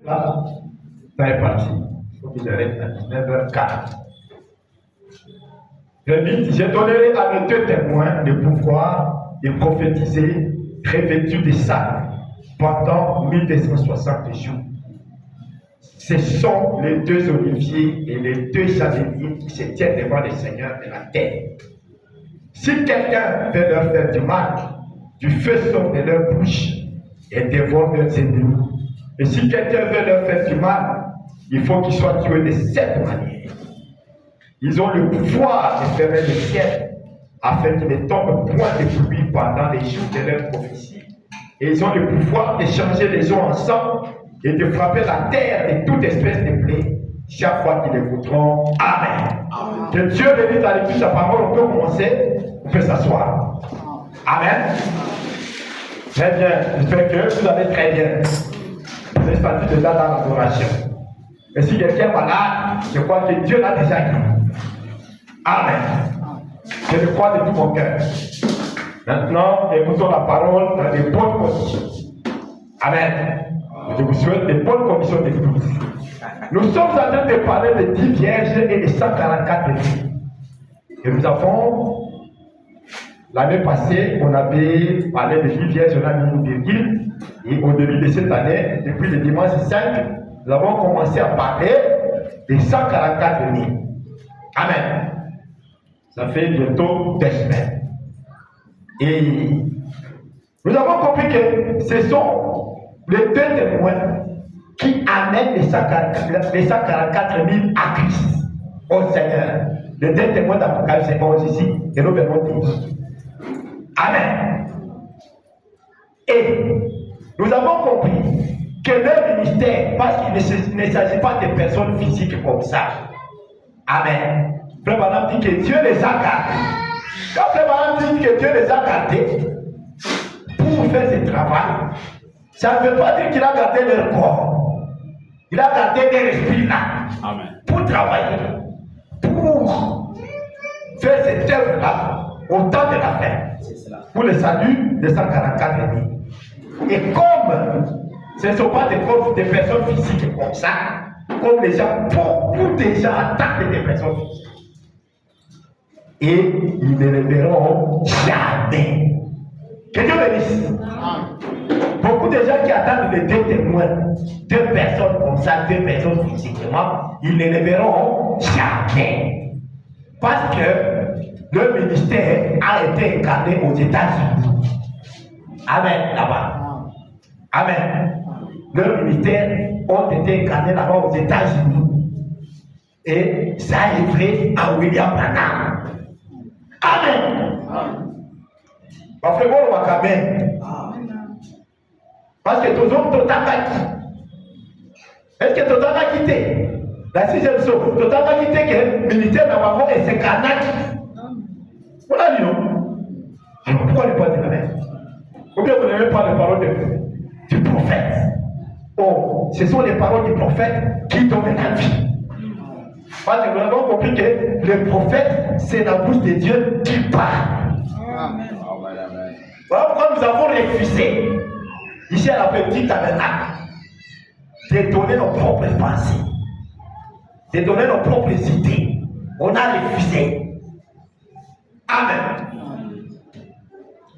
Là, ça est parti. Il faut qu'il arrête à 19h04. Je donnerai à mes deux témoins le pouvoir de prophétiser revêtus de sacs pendant 1260 jours. Ce sont les deux oliviers et les deux chandeliers qui se tiennent devant le Seigneur de la terre. Si quelqu'un veut leur faire du mal, du feu sort de leur bouche et dévore leurs ennemis. Et si quelqu'un veut leur faire du mal, il faut qu'ils soient tués de cette manière. Ils ont le pouvoir de fermer le ciel afin qu'il ne tombe point de pluie pendant les jours de leur prophétie. Et ils ont le pouvoir de changer les eaux en sang et de frapper la terre de toute espèce de plaie chaque fois qu'ils le voudront. Amen. Amen. Que Dieu bénisse à l'écoute de sa parole. On peut commencer, on peut s'asseoir. Amen. Très bien. J'espère que vous allez très bien. Vous êtes partis déjà dans l'adoration. Et si quelqu'un est malade, je crois que Dieu l'a déjà dit. Amen. Je le crois de tout mon cœur. Maintenant, écoutons la parole dans les bonnes conditions. Amen. Je vous souhaite des bonnes conditions d'écoute. Nous sommes en train de parler de 10 vierges et de 144 filles. Et nous avons, l'année passée, on avait parlé de 10 vierges, on a mis une virgule. Et au début de cette année, depuis le dimanche 5, nous avons commencé à parler des 144 000. Amen. Ça fait bientôt 2 semaines. Et nous avons compris que ce sont les deux témoins qui amènent les 144 000 à Christ, au Seigneur. Les deux témoins d'Apocalypse 11 ici, et nous venons 10. Amen. Et nous avons compris que leur ministère, parce qu'il ne s'agit pas de personnes physiques comme ça. Amen. Frère Branham dit que Dieu les a gardés. Quand Frère Branham dit que Dieu les a gardés pour faire ce travail, ça ne veut pas dire qu'il a gardé leur corps. Il a gardé leur esprit là. Amen. Pour travailler, pour faire cette œuvre-là au temps de la fin. Pour le salut de 144 000. Et comme ce ne sont pas des personnes physiques comme ça, comme les gens, beaucoup de gens attaquent des personnes physiques. Et ils ne les verront jamais. Que Dieu bénisse. Beaucoup de gens qui attendent les deux témoins, deux personnes comme ça, deux personnes physiquement, ils ne les verront jamais. Parce que leur ministère a été incarné aux États-Unis. Amen, là-bas. Amen. Leurs ministères ont été incarnés là-bas aux États-Unis. Et ça est vrai à William Branham. Amen. Parce que bon, on va quand même. Parce que tout le monde a quitté. Est-ce que tout le monde a quitté? La sixième chose, tout le monde a quitté que le militaire n'a pas et c'est Kanak. On a dit non. Alors pourquoi ne pas dire amen? Ou bien vous n'avez pas les paroles du prophète. Oh, ce sont les paroles du prophète qui donnent la vie. Parce que nous avons compris que le prophète, c'est la bouche de Dieu qui parle. Amen. Voilà pourquoi nous avons refusé, ici à la petite tabernacle, de donner nos propres pensées, de donner nos propres idées. On a refusé. Amen.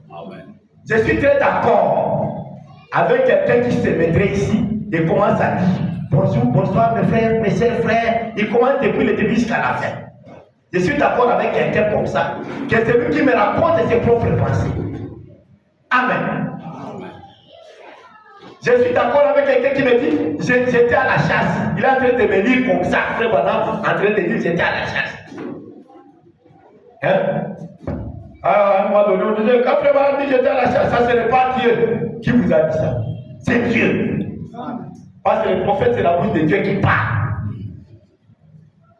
Amen. Je suis très d'accord avec quelqu'un qui se mettrait ici et commence à dire bonjour, bonsoir mes frères, mes chers frères. Il commence depuis le début jusqu'à la fin. Je suis d'accord avec quelqu'un comme ça, que c'est lui qui me raconte ses propres pensées. Amen. Amen. Je suis d'accord avec quelqu'un qui me dit j'étais à la chasse. Il est en train de me lire comme ça, frère Branham, en train de dire j'étais à la chasse. Hein? À un moment donné, on disait quand frère Branham dit j'étais à la chasse, ça ce n'est pas Dieu qui vous a dit ça. C'est Dieu. Parce que le prophète, c'est la bouche de Dieu qui parle.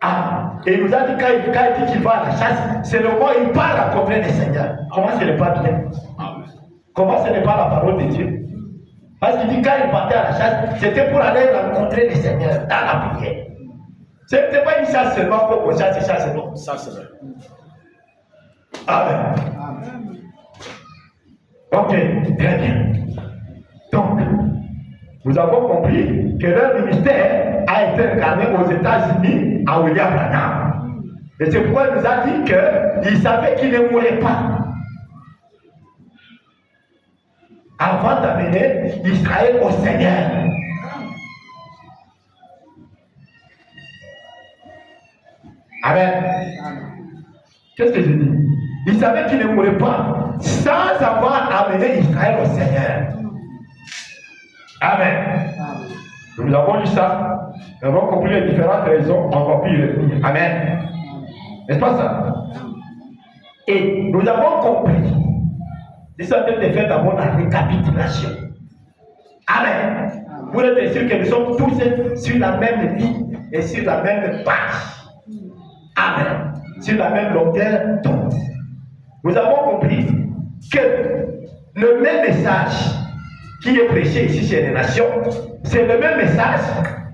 Ah. Et il nous a dit quand il dit qu'il va à la chasse, c'est le moment où il parle à comprendre le Seigneur. Comment ce n'est pas bien? Comment ce n'est pas la parole de Dieu? Parce qu'il dit quand il partait à la chasse, c'était pour aller rencontrer le Seigneur dans la prière. Ce n'était pas une chasse seulement pour qu'on chasse, non. Ça, c'est vrai. Amen. Amen. Ok, très bien. Donc, nous avons compris que leur ministère a été incarné aux États-Unis à William Branham. Et c'est pourquoi il nous a dit qu'il savait qu'il ne mourrait pas avant d'amener Israël au Seigneur. Amen. Qu'est-ce que je dis? Il savait qu'il ne mourrait pas sans avoir amené Israël au Seigneur. Amen. Nous avons lu ça. Nous avons compris les différentes raisons. On va plus y revenir. Amen. N'est-ce pas ça? Et nous avons compris. C'est ça de faire d'abord la récapitulation. Amen. Pour être sûr que nous sommes tous sur la même ligne et sur la même page. Amen. Sur la même longueur d'onde. Nous avons compris que le même message qui est prêché ici chez les nations, c'est le même message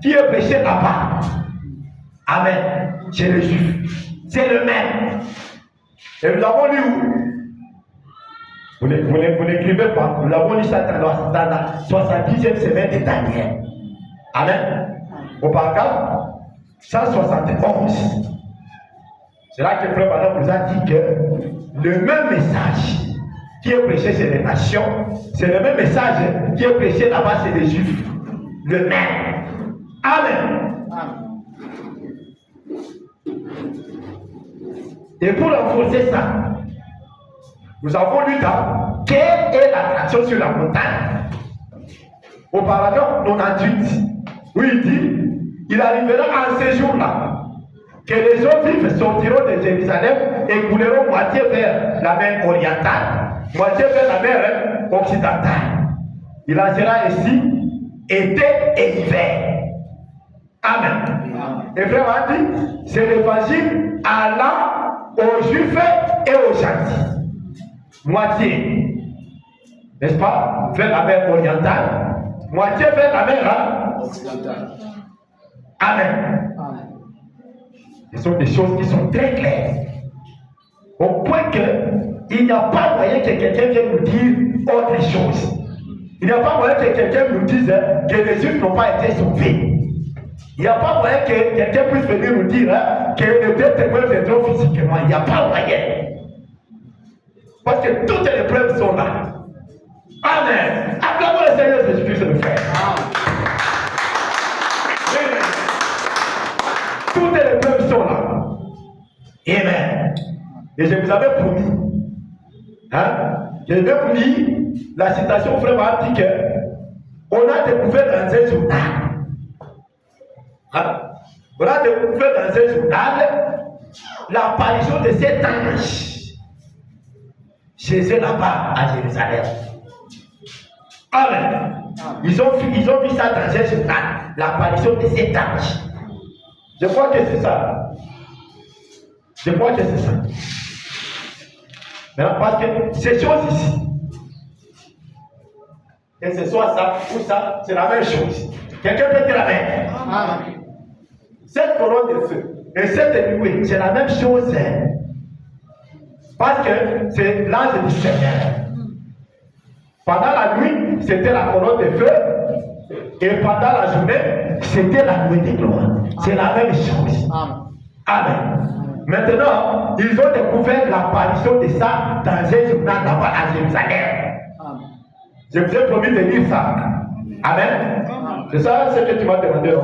qui est prêché là-bas. Amen. Chez les Juifs. C'est le même. Et nous avons lu où? Vous n'écrivez pas. Nous avons lu ça dans la 70e semaine de Daniel. Amen. Au paragraphe 171. C'est là que le frère Branham nous a dit que le même message qui est prêché chez les nations, c'est le même message qui est prêché là-bas chez les Juifs. Le même. Amen. Et pour renforcer ça, nous avons lu dans quelle est l'attraction sur la montagne. Au paragraphe 98, où il dit, il arrivera en ce jour-là que les eaux vives sortiront de Jérusalem et couleront moitié vers la mer orientale, moitié vers la mer occidentale. Il en sera ainsi été et hiver. Amen. Et frère a dit, c'est l'évangile allant aux Juifs et aux gentils. Moitié, n'est-ce pas, vers la mer orientale, moitié vers la mer occidentale. Amen. Ce sont des choses qui sont très claires. Au point qu'il n'y a pas moyen que quelqu'un vienne nous dire autre chose. Il n'y a pas moyen que quelqu'un nous dise que les Juifs n'ont pas été sauvés. Il n'y a pas moyen que quelqu'un puisse venir nous dire que les deux témoins viendront physiquement. Il n'y a pas moyen. Parce que toutes les preuves sont là. Amen. Acclamons le Seigneur Jésus-Christ, le frère. Toutes les preuves sont là. Amen. Et je vous avais promis. Je vais vous lire la citation vraiment dit que on a découvert dans un journal. On a découvert dans un journal l'apparition de cet ange chez eux là-bas à Jérusalem. Amen. Ils ont vu ça dans un journal, l'apparition de cet ange. Je crois que c'est ça. Je crois que c'est ça. Maintenant, parce que ces choses ici, que ce soit ça ou ça, c'est la même chose. Quelqu'un peut dire la même. Amen. Cette colonne de feu et cette nuée, c'est la même chose. Parce que c'est l'ange du Seigneur. Pendant la nuit, c'était la colonne de feu. Et pendant la journée, c'était la nuée de gloire. C'est la même chose. Amen. Maintenant, ils ont découvert l'apparition de ça dans un journal là-bas à Jérusalem. Je vous ai promis de lire ça. Amen. C'est ça ce que tu m'as demandé.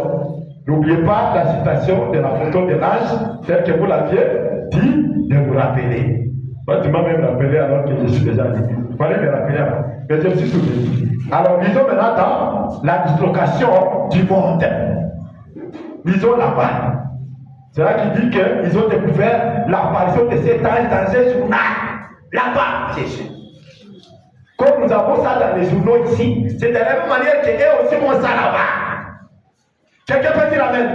N'oubliez pas la citation de la photo de l'ange, telle que vous l'aviez dit, de vous rappeler. Moi, tu m'as même rappelé alors que je suis déjà dit. Il fallait me rappeler avant. Mais je me suis souvenu. Alors, lisons maintenant dans la dislocation du monde. Lisons là-bas. C'est là qu'il dit qu'ils ont découvert l'apparition de cet ange dans un journal. Là-bas, c'est sûr. Comme nous avons ça dans les journaux ici, c'est de la même manière qu'eux aussi ont ça là-bas. Quelqu'un peut dire amen?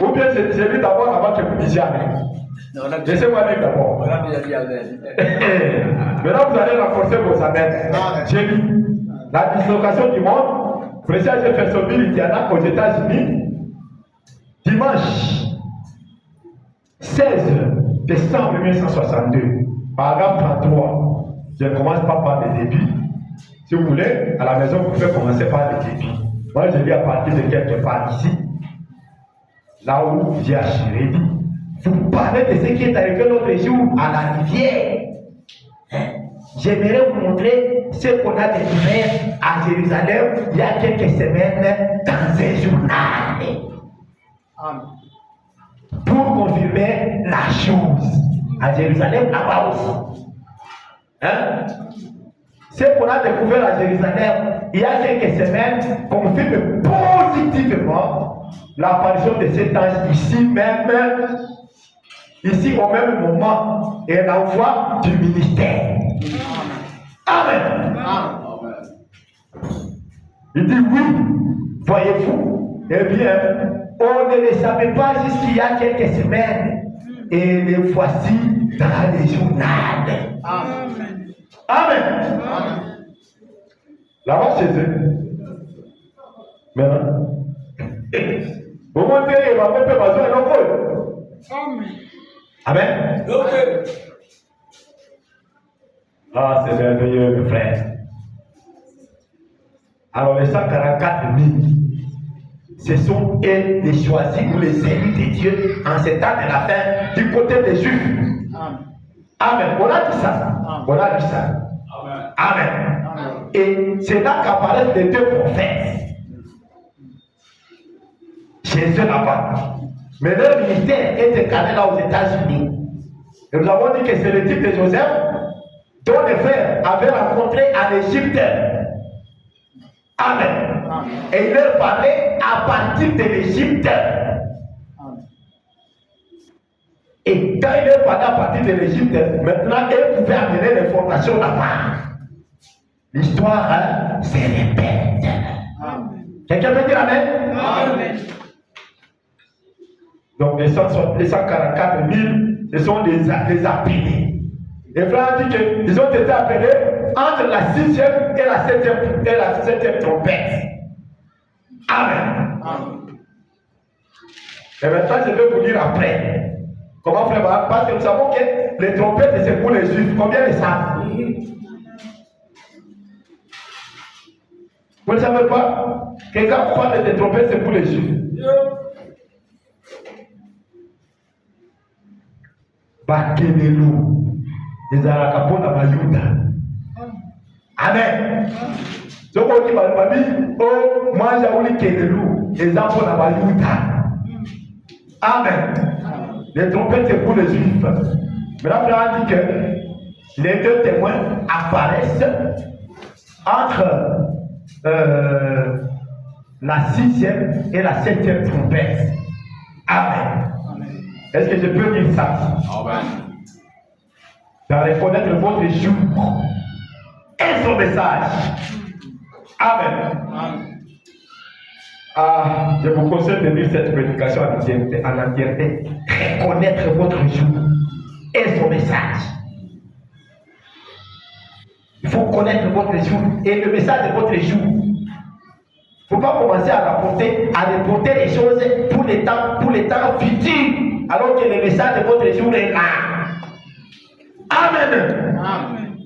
Ou bien c'est lui d'abord avant que vous disiez amen. Laissez-moi dire d'abord. Maintenant vous allez renforcer vos amens. J'ai lu la dislocation du monde, précisément Jeffersonville, Indiana, aux États-Unis, dimanche 16 décembre 1962, paragraphe 33. Je ne commence pas par le début. Si vous voulez, à la maison, vous pouvez commencer par le début. Moi, je lis à partir de quelque part ici, là où j'ai assuré dit. Vous parlez de ce qui est arrivé l'autre jour à la rivière. J'aimerais vous montrer ce qu'on a découvert à Jérusalem il y a quelques semaines dans un journal. Pour confirmer la chose. À Jérusalem, là-bas aussi. Ce qu'on a découvert à Jérusalem il y a quelques semaines confirme positivement l'apparition de cet ange ici même. Ici au même moment, et l'envoi du ministère. Amen. Il dit oui, voyez-vous, eh bien, on ne le savait pas jusqu'il y a quelques semaines, et les voici dans les journaux. Amen. Amen. Là-bas chez eux. Maintenant, vous montez, il va mettre ma soeur et Amen. Amen. Ah, c'est merveilleux, mes frères. Alors, les 144 000, ce sont eux les choisis ou les élus de Dieu en ce temps de la fin du côté des Juifs. Amen. On a dit ça. On a dit ça. Amen. Et c'est là qu'apparaissent les deux prophètes. Chez eux là-bas. Mais leur ministère est incarné là aux États-Unis. Et nous avons dit que c'est le type de Joseph dont les frères avaient rencontré en Égypte. Amen. Et il leur parlait à partir de l'Égypte. Et quand il leur parlait à partir de l'Égypte, maintenant ils pouvaient amener l'information là-bas. L'histoire se répète. Quelqu'un peut dire Amen? Amen. Donc les 144 000, ce sont des appelés. Les frères ont dit qu'ils ont été appelés entre la 6e et la 7e trompette. Amen. Et maintenant, je vais vous dire après. Comment faire? Parce que nous savons que les trompettes, c'est pour les Juifs. Combien les savent? Vous ne savez pas? Que quand on parle des trompettes, c'est pour les Juifs. Bakelelo, les Arakapona Mayuda. Amen. Donc, on dit, oh, moi, j'ai Kelelo, les Ampona Mayuda. Amen. Les trompettes, c'est pour les Juifs. Maintenant, frère a dit que les deux témoins apparaissent entre la 6e et la 7e trompette. Amen. Est-ce que je peux dire ça? Amen. Dans reconnaître votre jour et son message. Amen. Amen. Je vous conseille de lire cette prédication en entièreté. Reconnaître votre jour et son message. Il faut connaître votre jour et le message de votre jour. Il ne faut pas commencer à reporter les choses pour les temps futurs. Alors que le message de votre jour est là. Amen. Amen.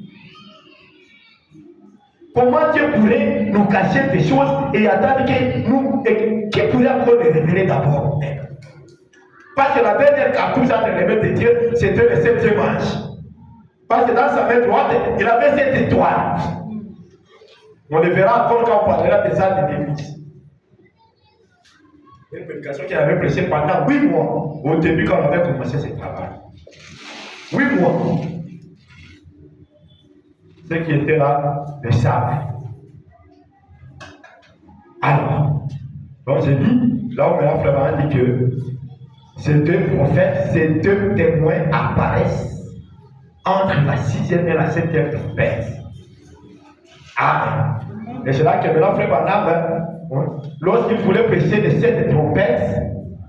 Comment Dieu pourrait nous cacher des choses et attendre que nous. Qui pourrait encore les révéler d'abord? Parce que la dernière cartouche entre les mains de Dieu, c'était le 7e ange. Parce que dans sa main droite, il avait 7 étoiles. On le verra encore quand on parlera des arts de l'église. Une prédication qu'il avait prêché pendant 8 mois au début quand on avait commencé ce travail. 8 mois. Ceux qui étaient là le savent. Alors, donc j'ai dit, là où mon frère a dit que ces deux prophètes, ces deux témoins apparaissent entre la 6e et la 7e trompette. Amen. Et c'est là que maintenant frère Barnabé, lorsqu'il voulait prêcher les 7 trompettes,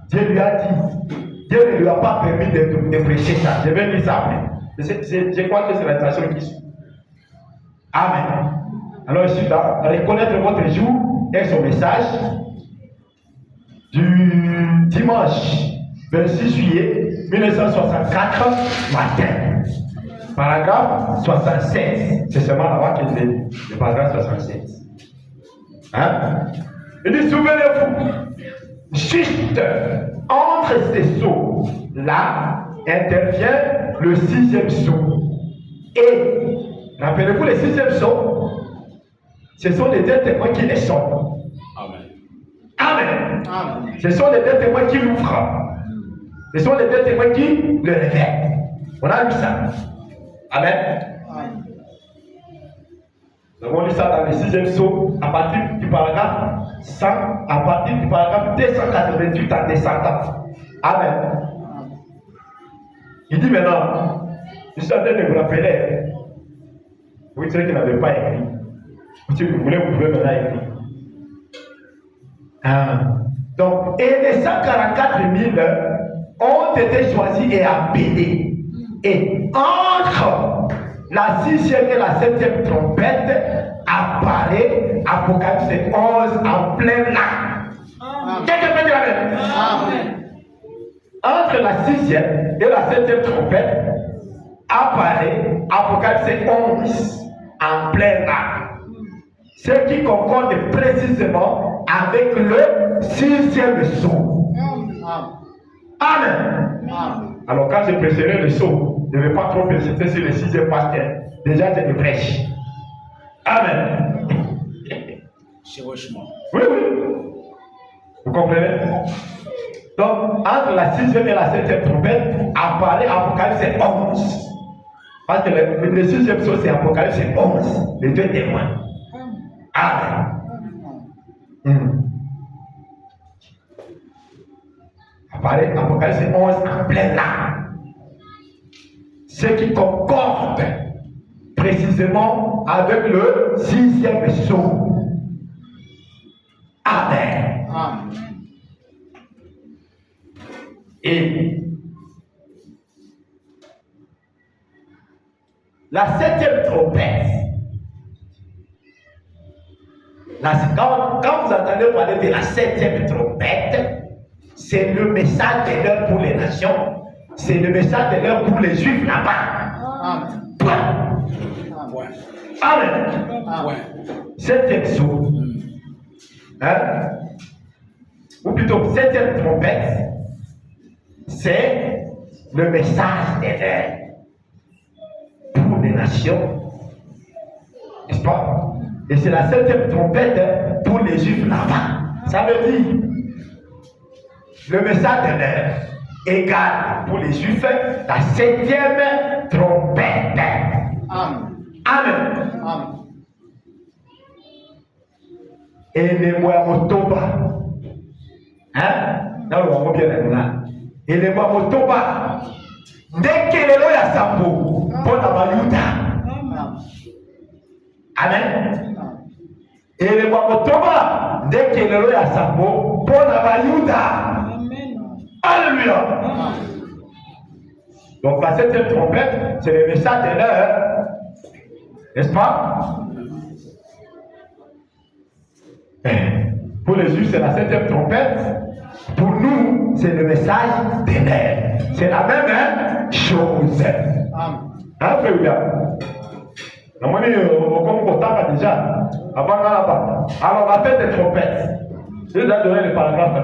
Dieu lui a dit, Dieu ne lui a pas permis de prêcher ça. Je vais dire ça après. Je crois que c'est la traduction qui suit. Amen. Alors ici, là, reconnaître votre jour et son message du dimanche 26 juillet 1964 matin. Paragraphe 76. C'est seulement là-bas que j'ai le paragraphe 76. Hein? Il dit, souvenez-vous, juste entre ces sceaux-là intervient le sixième sceau. Et, rappelez-vous, le sixième sceau, ce sont les deux témoins qui les sont. Amen. Amen. Ce sont les deux témoins qui l'ouvrent. Ce sont les deux témoins qui le révèlent. On a lu ça. Amen. Nous avons lu ça dans le sixième sceau, à partir du paragraphe 100, à partir du paragraphe 288 en descendant. Amen. Il dit maintenant, je suis en train de vous rappeler, oui, ceux qui n'avaient pas écrit, si vous voulez, vous pouvez maintenant écrire. Donc, et les 144 000 ont été choisis et appelés. Et entre la 6e et la 7e trompette apparaît Apocalypse 11 en plein lac. Quelqu'un peut dire Amen. Amen. Entre la 6e et la 7e trompette apparaît Apocalypse 11 en plein lac. Ce qui concorde précisément avec le 6e sceau. Amen. Alors quand je prêcherai le sceau, je ne vais pas trop persister sur le 6e pasteur. Déjà, c'est une prêche. Amen. Oui. Vous comprenez? Donc, entre la 6e et la 7e trompette, apparaît Apocalypse 11. Parce que le 6e sceau, c'est Apocalypse 11. Les deux témoins. Amen. Apparaît Apocalypse 11 en plein là. Ce qui concorde précisément avec le 6e sceau. Amen. Amen. Et la 7e trompette, quand vous entendez parler de la 7e trompette, c'est le message de l'heure pour les nations, c'est le message de l'heure pour les juifs là-bas. Amen. 7e sceau, ou plutôt 7e trompette, c'est le message de l'heure pour les nations, n'est-ce pas? Et c'est la 7e trompette pour les juifs là-bas. Ça veut dire le message de l'heure égale pour les juifs la 7e trompette. Amen. Amen. Et les Moamotoba, dans le moment bien là. Et les Moamotoba, dès que le ya sambo, pour la Bayuda. Amen. Et les Moamotoba, dès que le ya sambo, pour la Bayuda. Alléluia. Donc la 7e trompette, c'est le message de l'heure, n'est-ce pas? Pour les juifs, c'est la 7e trompette. Pour nous, c'est le message de l'heure. C'est la même chose. Hein, frère William? Comme on t'a déjà, avant là-bas. Alors, la fête des trompettes. Je vous ai donné le paragraphe.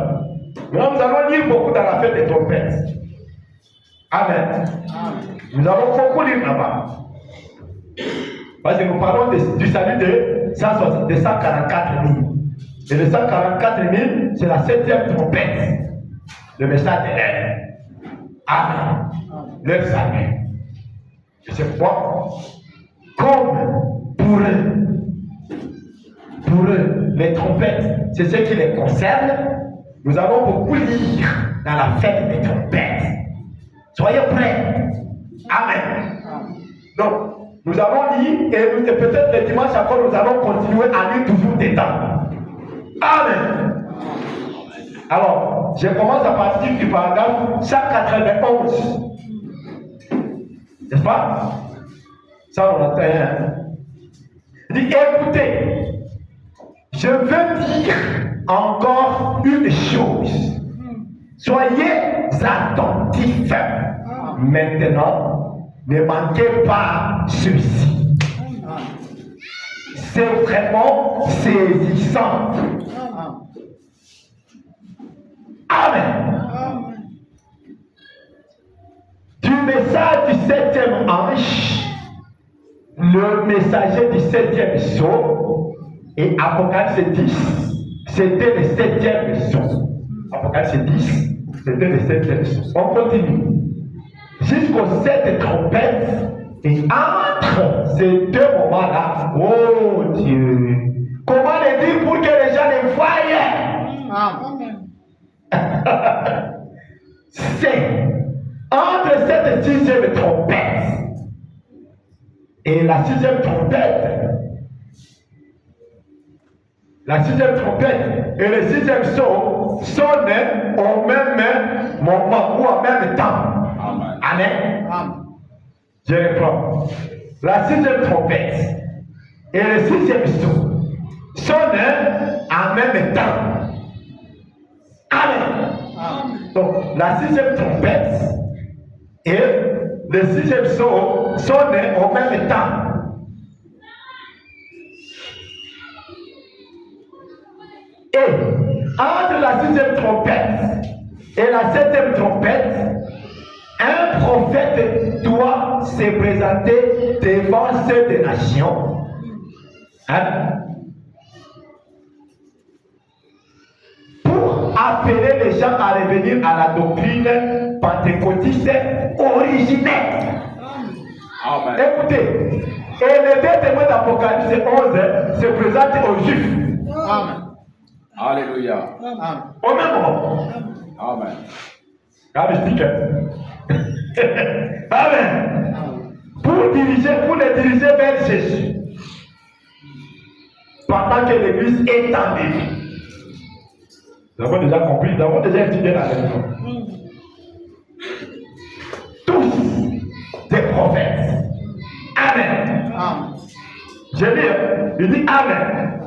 Maintenant, nous allons lire beaucoup dans la fête des trompettes. Amen. Nous allons beaucoup lire là-bas. Parce que nous parlons du salut de 144 000. Et les 144 000, c'est la 7e trompette. Le message de l'heure. Amen. Le salut. Et c'est pourquoi, comme pour eux, les trompettes, c'est ce qui les concerne, nous allons beaucoup lire dans la fête des trompettes. Soyez prêts. Amen. Donc, nous allons lire et peut-être le dimanche encore, nous allons continuer à lire toujours des temps. Amen. Alors, je commence à partir du paragraphe 191. N'est-ce pas? Ça, on entend. Il dit, écoutez, je veux dire encore une chose. Soyez attentifs. Maintenant, ne manquez pas ceci. C'est vraiment saisissant. Amen. Du message du 7e ange, le messager du 7e sceau, et Apocalypse 10, c'était le 7e sceau. Apocalypse 10, c'était le 7e sceau. On continue. Jusqu'aux 7 trompettes, et entre ces deux moments-là, oh Dieu, comment le dire pour que les gens les voient? C'est entre cette 6e trompette et la 6e trompette, et le 6e sceau sonnent au même moment ou en même temps. Amen. Je reprends. La 6e trompette et le 6e sceau sonnent en même temps. Amen. Donc, la 6e trompette et le 6e sceau sonnent au même temps. Et entre la 6e trompette et la 7e trompette, un prophète doit se présenter devant ces nations. Pour appeler les gens à revenir à la doctrine pentecôtiste originelle. Amen. Écoutez, et les deux témoins d'Apocalypse 11 se présentent aux Juifs. Amen. Alléluia. Au même moment. Amen. Amen. Pour les diriger vers Jésus. Pendant que l'église est en vie. Nous avons déjà compris, nous avons déjà étudié la leçon. Tous des prophètes. Amen. Je lis, il dit Amen.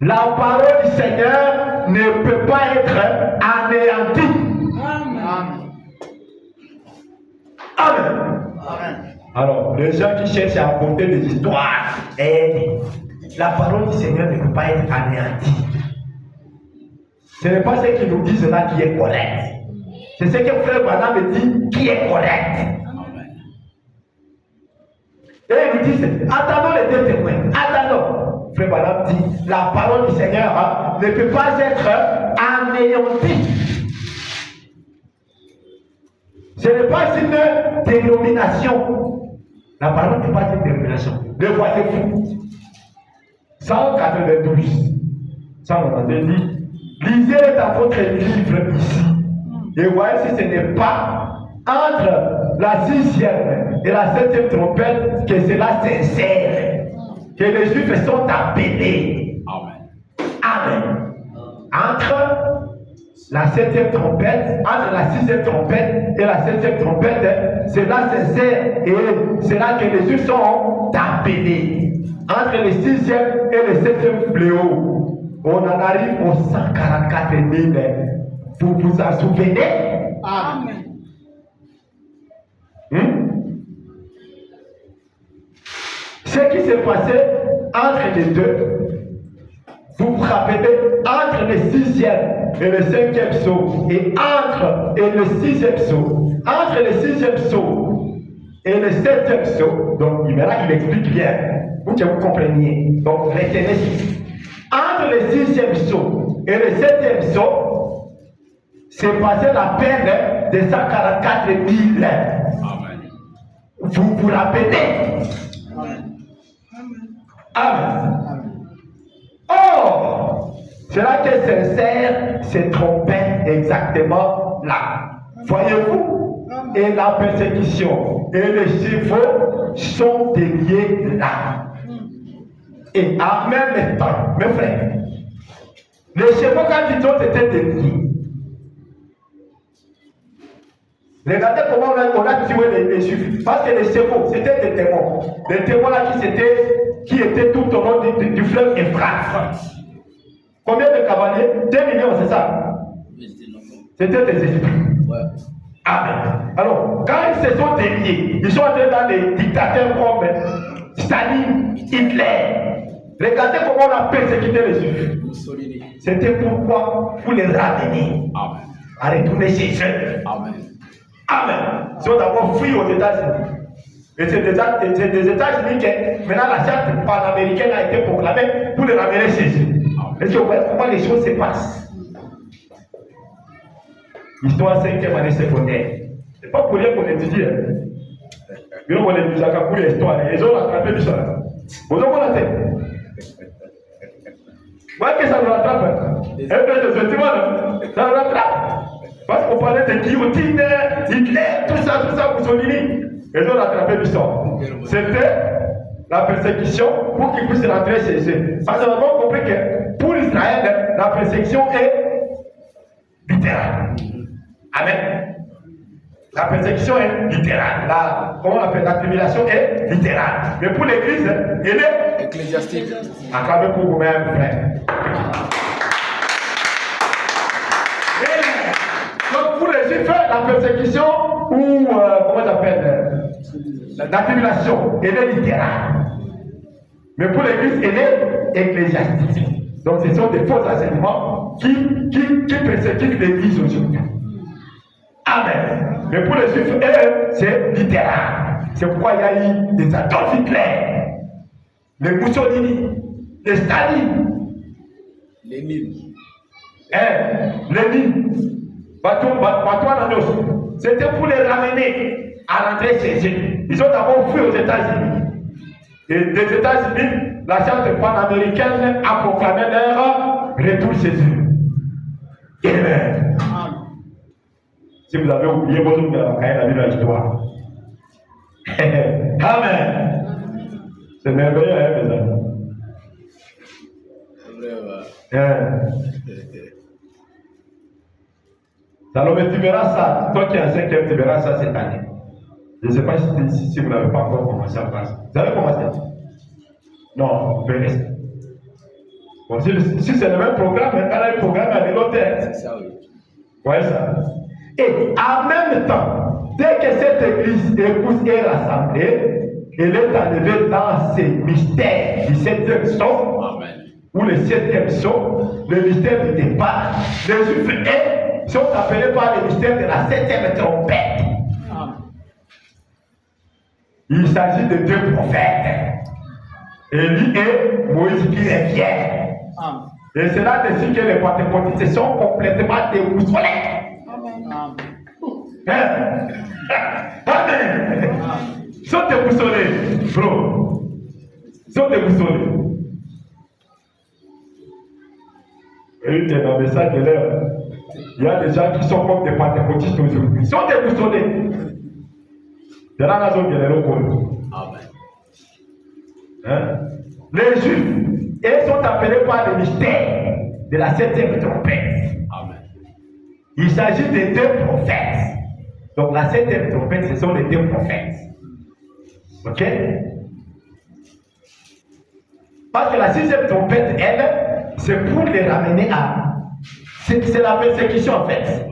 La parole du Seigneur ne peut pas être anéantie. Amen. Alors, les gens qui cherchent à raconter des histoires, la parole du Seigneur ne peut pas être anéantie. Ce n'est pas ce qu'ils nous disent là qui est correct. C'est ce que Frère Branham me dit qui est correct. Et ils nous disent, attendons les deux témoins, attendons. Frère Branham dit, la parole du Seigneur ne peut pas être anéantie. Ce n'est pas une dénomination. La parole n'est pas une dénomination. Le voyez-vous. 192. 192 dit, lisez dans votre livre ici. Et voyez si ce n'est pas entre la 6e et la 7e trompette que cela s'insère. Que les Juifs sont appelés. Amen. Entre la 7e trompette, entre la 6e trompette et la 7e trompette, cela s'insère et c'est là que les Juifs sont appelés. Entre le 6e et le 7e fléau, on en arrive aux 144 000. Vous vous en souvenez? Amen. Ce qui s'est passé entre les deux, vous vous rappelez, entre le 6e et le 5e sceau, et le 6e sceau, entre le 6e sceau et le 7e sceau, donc il explique bien, pour que vous compreniez. Donc retenez ceci. Entre le 6e sceau et le 7e sceau, c'est passé la peine de 144 000. Amen. Vous vous rappelez? Amen. Oh, c'est là que sincère se trompait exactement là. Voyez-vous? Et la persécution et les chevaux sont déliés là. Et en même temps, mes frères, les chevaux quand ils ont été déliés, regardez comment on a tué les Juifs. Parce que les chevaux, c'était des démons. Des démons là qui étaient tout au long du fleuve Euphrate. Combien de cavaliers? 2 millions, c'est ça? C'était des esprits. Amen. Alors, quand ils se sont déliés, ils sont entrés dans les dictateurs comme Staline, Hitler. Regardez comment on a persécuté les Juifs. C'était pourquoi? Pour les ramener. Amen. À retourner chez eux. Amen. Amen. Ils ont d'abord fui aux États-Unis. Et c'est des États-Unis que maintenant la charte panaméricaine a été proclamée pour les ramener chez eux. Est-ce que vous voyez comment les choses se passent? Histoire 5e année secondaire. C'est pas pour rien qu'on étudie. Mais on étudie ça pour l'histoire. Ils ont rattrapé du sol. Vous avez la tête. Vous voyez que ça nous rattrape. Et bien, effectivement, ça nous rattrape. Parce qu'on parlait de guillotine, Hitler, tout ça, Mussolini. Ils ont rattrapé du sol. C'était la persécution pour qu'ils puissent rentrer chez eux. Parce qu'on a compris que pour Israël, la persécution est littérale. Amen. La persécution est littérale. Comment on appelle? La tribulation est littérale. Mais pour l'église, elle est ecclésiastique. Acclamez pour vous-même, frère. Donc pour les juifs, la persécution ou comment on appelle la tribulation, elle est littérale. Mais pour l'église, elle est ecclésiastique. Donc ce sont des faux enseignements qui persécutent l'église aujourd'hui. Amen. Mais pour les juifs, c'est littéral. C'est pourquoi il y a eu des Adolf Hitler, les Mussolini, les Staline, Lénine. Lénine, c'était pour les ramener à rentrer chez eux. Ils ont d'abord fui aux États-Unis. Et des États-Unis, la charte panaméricaine a proclamé leur retour chez eux. Amen. Si vous avez oublié, vous avez vu l'histoire. Amen. C'est merveilleux, hein, mes amis. Salomé, tu verras ça. Toi qui es en 5e, tu verras ça cette année. Je ne sais pas si vous n'avez pas encore commencé à faire. Vous avez commencé? Non, vous verrez. Bon, si c'est le même programme, quand le programme a de l'autre. C'est ça, oui. Voyez ça. Et en même temps, dès que cette église épouse est rassemblée, elle est enlevée dans ces mystères du 7e psaume, ou le 7e psaume, le mystère du départ. Les Juifs sont appelés par le mystère de la 7e trompette. Il s'agit de deux prophètes, Élie et Moïse qui reviennent. Et c'est là-dessus que les pentecôtistes sont complètement déboussolés. Amen. Ils sont déboussolés, bro. Ils sont déboussolés. Et dans le message de l'heure, il y a des gens qui sont comme des pentecôtistes aujourd'hui. Ils sont déboussolés. C'est là la zone de l'Europe. Les Juifs, ils sont appelés par le mystère de la 7e trompette. Il s'agit de deux prophètes. Donc la 7e trompette, ce sont les deux prophètes. Ok? Parce que la 6e trompette, elle, c'est pour les ramener à... C'est la persécution en fait.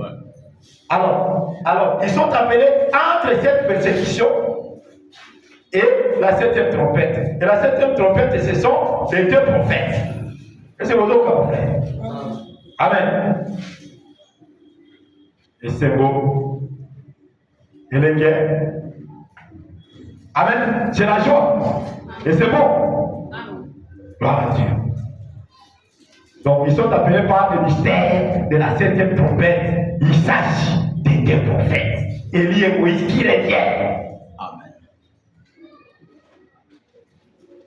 Alors, ils sont appelés entre cette persécution et la 7e trompette. Et la 7e trompette, ce sont les deux prophètes. Et c'est vos autres frères. Amen. Et c'est beau. Et les guerres. Amen. C'est la joie. Et c'est bon. Gloire à Dieu. Donc, ils sont appelés par le mystère de la 7e trompette. Il s'agit des deux prophètes. Élie et Moïse qui reviennent. Amen.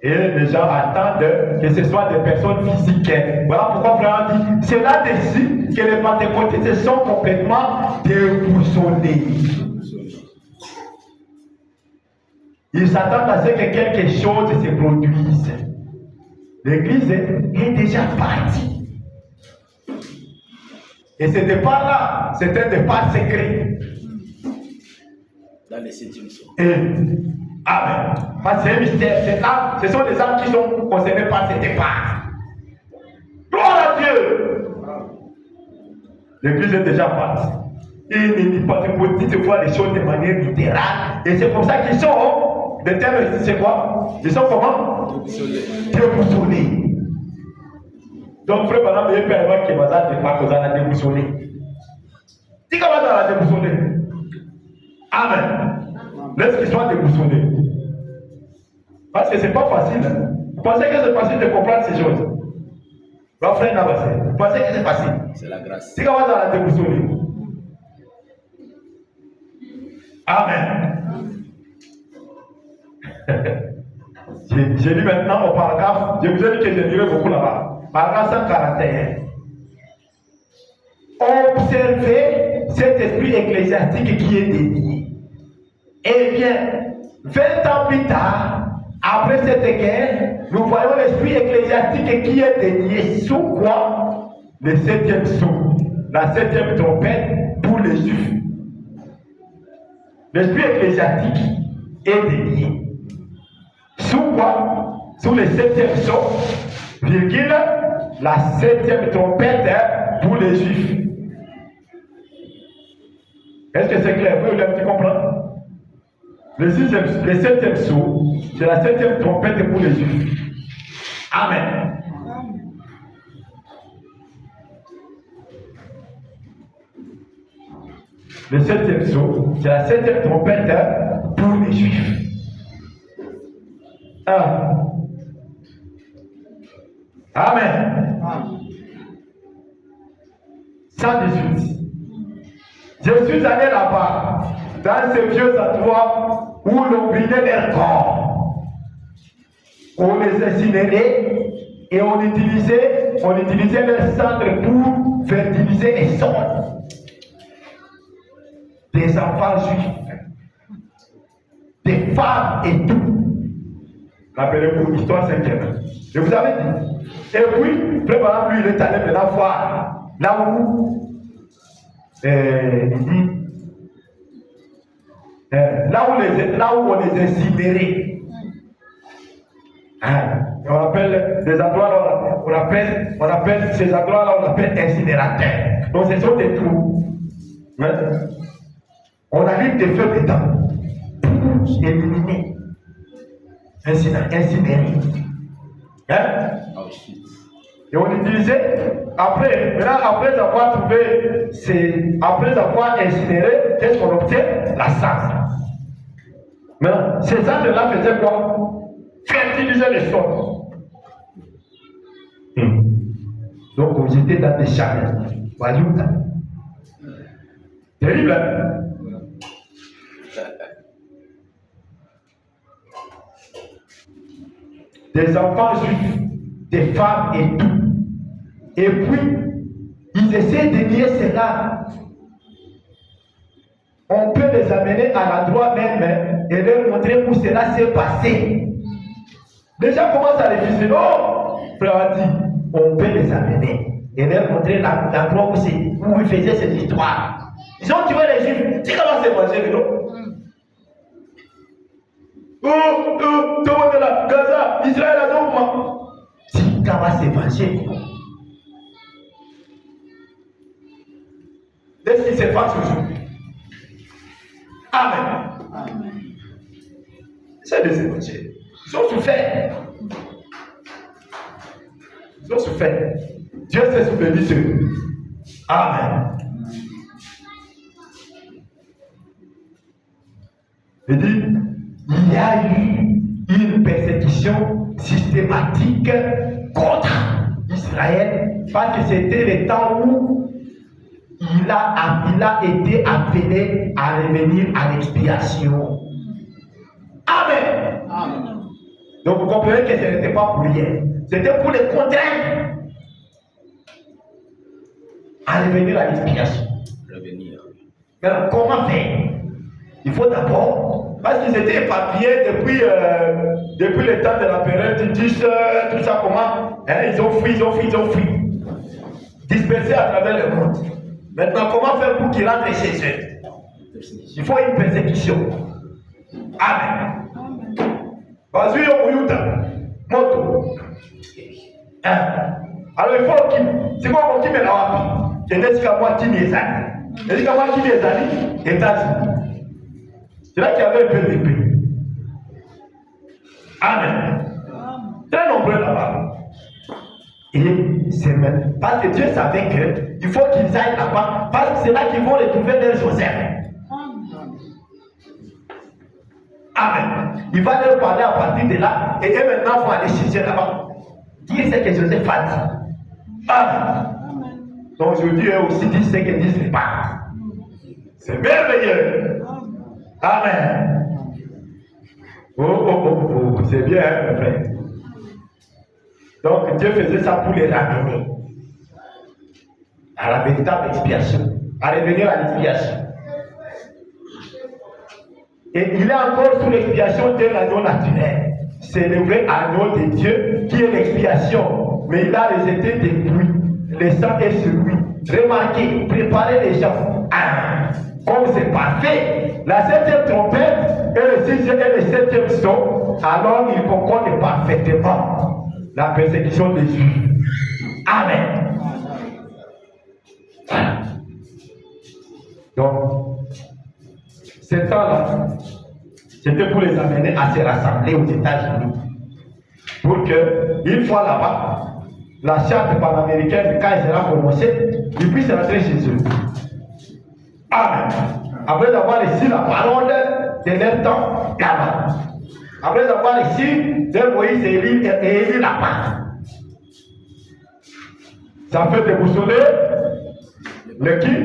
Et les gens attendent que ce soit des personnes physiques. Voilà pourquoi frère dit, c'est là-dessus que les pentecôtistes sont complètement déboussolés. Ils s'attendent à ce que quelque chose se produise. L'église est déjà partie. Et ce départ-là, c'est un départ secret. Dans les 7e psaume. Amen. Parce que c'est un mystère. Ce sont des âmes qui sont concernés par ce départ. Gloire à Dieu. L'église est déjà partie. Et les pentecôtistes voient les choses de manière littérale. Et c'est comme ça qu'ils sont Les termes, c'est quoi? Ils sont comment? Déboussolés. Donc, frère, par exemple, il y a un père qui va déboussoler. Dis comment ça va déboussoler. Amen. Laisse qu'il soit déboussolé. Parce que ce n'est pas facile. Vous pensez que c'est facile de comprendre ces choses? Votre frère n'a pas. Vous pensez que c'est facile? C'est la grâce. Dis comment ça va déboussoler. Amen. J'ai lu maintenant au paragraphe, je vous ai dit que je lirai beaucoup là-bas. Paragraphe 141. Observez cet esprit ecclésiastique qui est dédié. Eh bien, 20 ans plus tard, après cette guerre, nous voyons l'esprit ecclésiastique qui est dédié sous quoi? Le 7e sceau, la 7e trompette pour les Juifs. L'esprit ecclésiastique est dédié. Sous quoi? Sous le 7e sceau, virgule, la 7e trompette pour les Juifs. Est-ce que c'est clair? Vous l'avez compris? Le 7e sceau, c'est la 7e trompette pour les Juifs. Amen. Le 7e sceau, c'est la 7e trompette pour les Juifs. 1. Amen. 118. Je suis allé là-bas, dans ces vieux endroits où l'on brûlait leurs corps. On les incinérait et on utilisait leurs cendres pour fertiliser les sols. Des enfants juifs, des femmes et tout. Rappelez-vous, histoire 5e. Je vous avais dit. Et puis, préparant lui, il est allé maintenant voir là où il dit là où on les incinérait. On appelle des endroits, on appelle ces endroits-là, on appelle incinérateurs. Donc ce sont des trous. On allume des feux dedans pour éliminer, incinérer. Et on utilisait, après avoir incinéré, qu'est-ce qu'on obtient? La cendre. Maintenant, ces cendres-là faisaient quoi? Fertiliser les sols. Donc, on était dans des champs. Voyou. Terrible, hein? Des enfants juifs, des femmes et tout. Et puis, ils essaient de nier cela. On peut les amener à l'endroit même et leur montrer où cela s'est passé. Les gens commencent à réfléchir. Oh, frère a dit, on peut les amener et leur montrer l'endroit où ils faisaient cette histoire. Ils ont tué les Juifs. Tu comment c'est passé, non? Oh, tout le monde est là, Gaza, Israël a tout moment. Si comment c'est passé, laisse qu'il se passe aujourd'hui. Amen. Amen. C'est des évangélistes. Ils ont souffert. Ils ont souffert. Dieu s'est souvenu d'eux. Amen. Il dit, il y a eu une persécution systématique contre Israël parce que c'était le temps où il a été appelé à revenir à l'expiation. Amen. Amen. Donc vous comprenez que ce n'était pas pour rien. C'était pour les contraindre à revenir à l'expiation. Revenir. Alors, comment faire? Il faut d'abord, parce qu'ils étaient éparpillés depuis le temps de l'empereur Titus, tout ça, comment ils ont fui. Dispersés à travers le monde. Maintenant, comment faire pour qu'ils rentrent chez eux? Il faut une persécution. Amen. Vas-y, moto. Alors, il faut qu'il. C'est quoi qu'on met là-bas? C'est n'est-ce moi qui les amis. Est-ce que moi qui les amis? États-Unis. C'est là qu'il y avait un peu d'épée. Amen. Très nombreux là-bas. Et c'est même parce que Dieu savait qu'il faut qu'ils aillent là-bas, parce que c'est là qu'ils vont retrouver leur Joseph. Amen. Il va leur parler à partir de là, et eux maintenant vont aller chercher là-bas. Dire ce que Joseph a dit. Amen. Donc aujourd'hui, eux aussi disent ce que disent les parents. C'est merveilleux. Amen. Oh, c'est bien, hein, mon frère. Donc Dieu faisait ça pour les ramener à la véritable expiation, à revenir à l'expiation. Et il est encore sous l'expiation d'un agneau naturel. C'est le vrai agneau de Dieu qui est l'expiation. Mais il a rejeté des pluies. Le sang est sur lui. Remarquez, préparez les gens. Ah, comme c'est parfait, la 7e trompette et le 6e et le 7e son, alors il concorde parfaitement la persécution des Juifs. Amen. Voilà. Donc, ce temps-là, c'était pour les amener à se rassembler aux États-Unis. Pour que, une fois là-bas, la charte panaméricaine, quand elle sera prononcée, ils puissent rentrer chez eux. Amen. Après avoir reçu la parole de leur temps là-bas. Après avoir reçu de Moïse et Élie là-bas. Ça fait déboussoler le qui?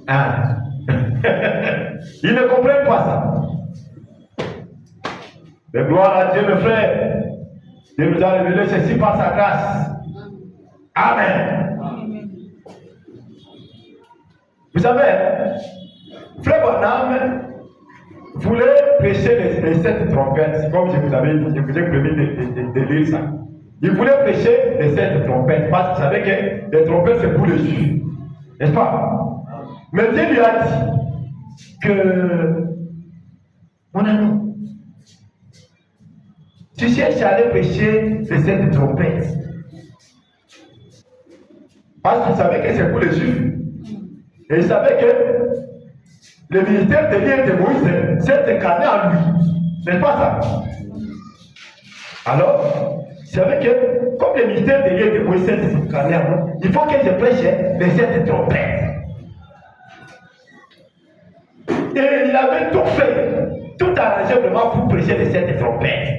Ah. Ils ne comprennent pas ça. Mais gloire à Dieu, mes frères. Dieu nous a révélé ceci par sa grâce. Amen. Vous savez, Frère Branham voulait prêcher les 7 trompettes, comme je vous avais dit, je vous ai promis de lire ça. Il voulait prêcher les 7 trompettes, parce qu'il savait que les trompettes c'est pour les Juifs. N'est-ce pas? Mais Dieu lui a dit que, mon ami, tu cherches à aller prêcher les 7 trompettes. Parce qu'il savait que c'est pour les Juifs. Et il savait que le ministère de Dieu de Moïse s'est incarné en lui. N'est-ce pas ça? Alors, il savait que, comme le ministère de Dieu de Moïse s'est incarné en lui, il faut que je prêche les 7 trompettes. Et il avait tout fait, tout arrangé vraiment pour prêcher les 7 trompettes.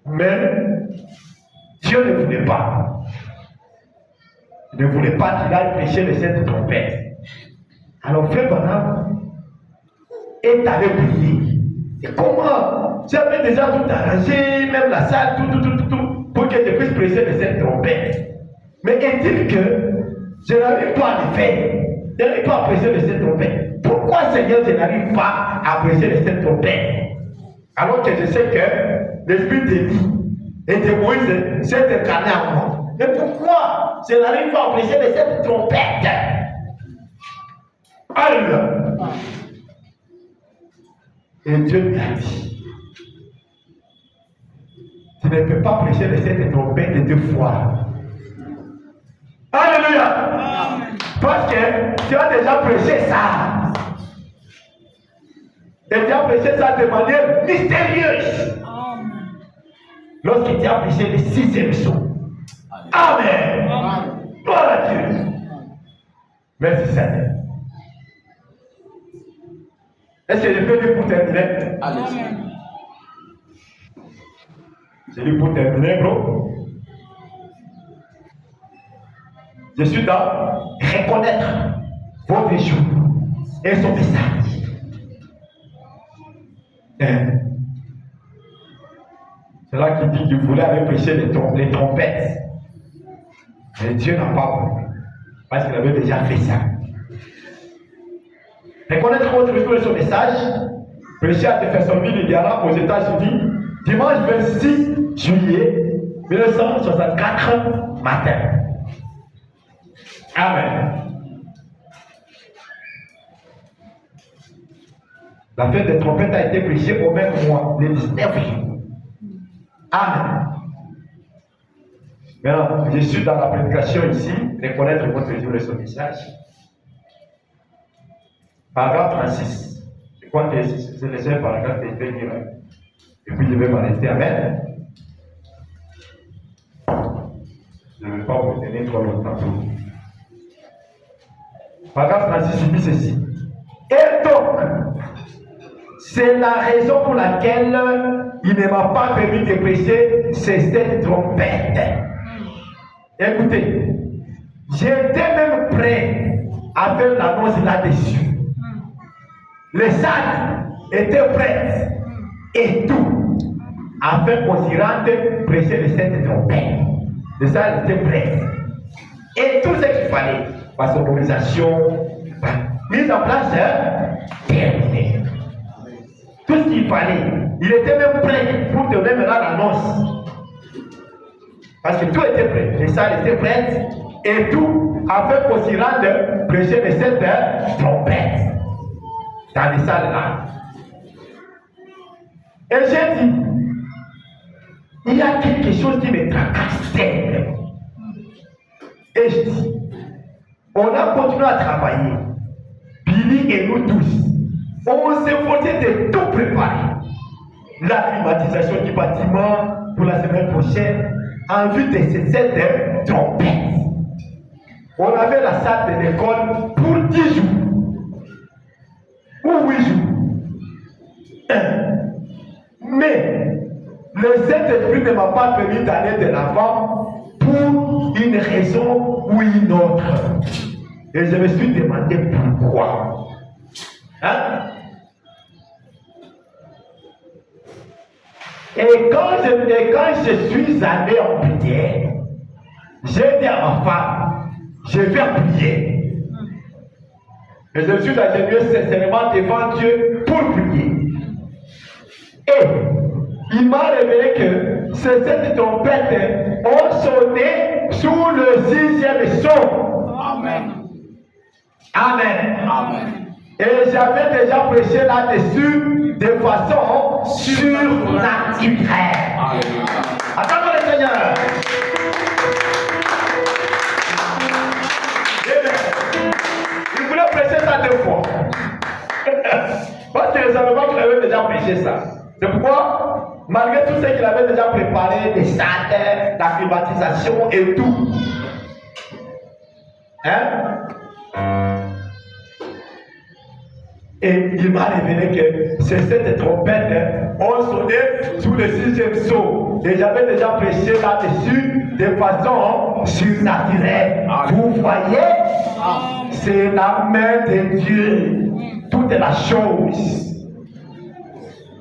Mais Dieu ne voulait pas. Il ne voulait pas qu'il aille prêcher les 7 trompettes. Alors Frère Branham est allé prier. Et comment? J'avais déjà tout arrangé, même la salle, tout, pour que je puisse prêcher les 7 trompettes. Mais est-il que je n'arrive pas à le faire? Je n'arrive pas à prêcher les 7 trompettes. Pourquoi, Seigneur, je n'arrive pas à prêcher les 7 trompettes? Alors que je sais que l'esprit d'Élie et de Moïse s'est incarné en moi. Mais pourquoi je n'arrive pas à prêcher les 7 trompettes? Alléluia. Et Dieu lui a dit, tu ne peux pas prêcher les 7 trompettes 2 fois. Alléluia. Parce que tu as déjà prêché ça. Et tu as prêché ça de manière mystérieuse. Lorsque tu as prêché le 6e son. Amen. Gloire à Dieu. Merci Seigneur. Est-ce que je peux lire pour terminer? Allez-y. Je lis pour terminer, bro. Je suis dans reconnaître votre jour et son message. C'est là qu'il dit qu'il voulait aller prêcher les trompettes. Mais Dieu n'a pas voulu. Parce qu'il avait déjà fait ça. Reconnaître votre jour et son message. Prêcher à Jeffersonville, Indiana, aux États-Unis, dimanche 26 juillet 1964 matin. Amen. La fête des trompettes a été prêchée au même mois, le 19 juillet. Amen. Maintenant, je suis dans la prédication ici, reconnaître votre jour et son message. Paragraphe 36. Je crois que c'est le seul paragraphe que je vais lire. Et puis je vais m'arrêter. Amen. Je ne vais pas vous tenir trop longtemps. Paragraphe 36, il dit ceci. Et donc, c'est la raison pour laquelle il ne m'a pas permis de prêcher cette trompette. Écoutez, j'étais même prêt à faire l'annonce là-dessus. Les salles étaient prêtes et tout, afin qu'on s'y rende prêcher cette trompette. Les salles étaient prêtes. Et tout ce qu'il fallait, la sonorisation, mise en place, terminé. Tout ce qu'il fallait, il était même prêt pour donner maintenant l'annonce. Parce que tout était prêt, les salles étaient prêtes et tout, afin qu'on s'y rende prêcher de cette trompette dans les salles là. Et j'ai dit, il y a quelque chose qui me tracassait. Et je dis, on a continué à travailler, Billy et nous tous. On s'est forcé de tout préparer. La climatisation du bâtiment pour la semaine prochaine, en vue de cette trompette. On avait la salle de l'école pour 10 jours. Ou 8 jours. Mais le Saint-Esprit ne m'a pas permis d'aller de l'avant pour une raison ou une autre. Et je me suis demandé pourquoi. Hein? Et quand je suis allé en prière, j'ai dit à ma femme, je vais prier. Et je suis allé sincèrement devant Dieu pour prier. Et il m'a révélé que cette trompette ont sonné sous le 6e son. Amen. Amen. Amen. Et j'avais déjà prêché là-dessus de façon surnaturelle. Attendons le Seigneur. Il voulait prêcher ça 2 fois. Parce qu'il ne savait pas qu'il avait déjà prêché ça. C'est pourquoi, malgré tout ce qu'il avait déjà préparé, des salles, la climatisation et tout, et il m'a révélé que cette trompette ont sonné sous le 6e sceau. Et j'avais déjà prêché là-dessus de façon surnaturelle. Vous voyez, c'est la main de Dieu. Toute la chose.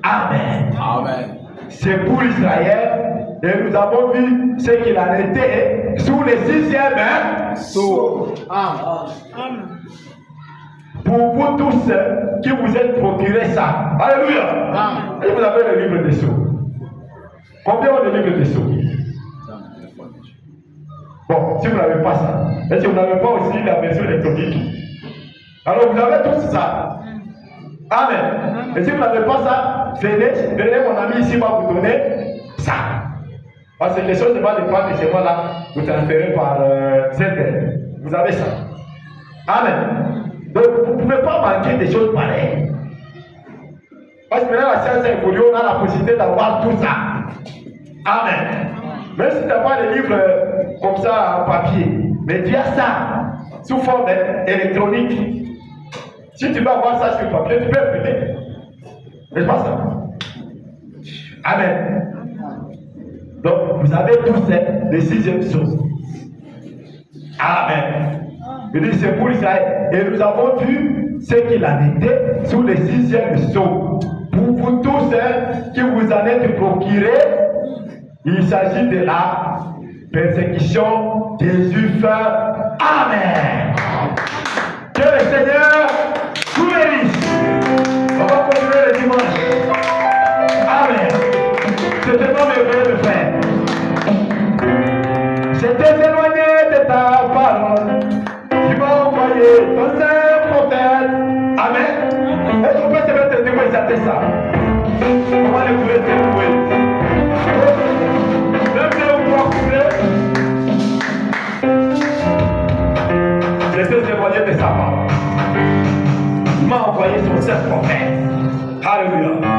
Amen. Amen. C'est pour Israël. Et nous avons vu ce qu'il en était sous le 6e sceau. Amen. Pour vous tous qui vous êtes procuré ça. Alléluia. Amen. Et vous avez le livre des sceaux. Combien ont le livre des sceaux? Bon, si vous n'avez pas ça, et si vous n'avez pas aussi la version électronique, alors vous avez tout ça. Amen. Et si vous n'avez pas ça, venez, mon ami ici va vous donner ça. Parce que les choses ne vont pas de chez moi là, vous transférez par ZL. Vous avez ça. Amen. Donc vous ne pouvez pas manquer des choses pareilles. Parce que maintenant la science a évolué, on a la possibilité d'avoir tout ça. Amen. Même si tu n'as pas de livres comme ça en papier, mais tu as ça sous forme électronique. Si tu veux avoir ça sur papier, tu peux imprimer. N'est-ce pas ça? Amen. Donc, vous avez tous les 6e sceau. Amen. Il dit c'est pour Israël. Et nous avons vu ce qu'il en était sous le 6e sceau. Pour vous tous qui vous en êtes procurés, il s'agit de la persécution des Juifs. Amen. Que le Seigneur vous bénisse. On va continuer le dimanche. Amen. C'est tellement merveilleux de faire. J'étais éloigné de ta parole. Tu m'as envoyé ton saint prophète. Amen. Est-ce qu'on peut se mettre debout et chanter ça? On va l'écouter, c'est loué. Même si on doit couper, j'étais éloigné de sa parole. Il m'a envoyé son saint prophète. Alléluia.